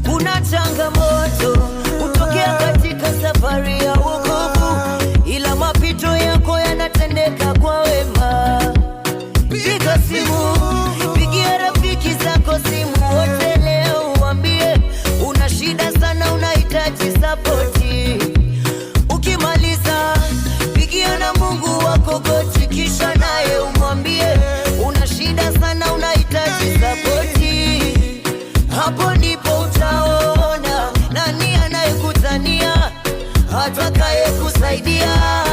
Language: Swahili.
Kuna changamoto kutokea katika safari ya wokovu, ila mapito yako yanatendeka kwa wema. Piga simu, pigia rafiki zako simu wote leo, uambie una shida sana, unahitaji sapoti. Ukimaliza pigia na Mungu wako goti, kisha naye umwambie una shida sana, unahitaji sapoti. Hapo ndipo utaona nani anayekutania, atakaye kusaidia.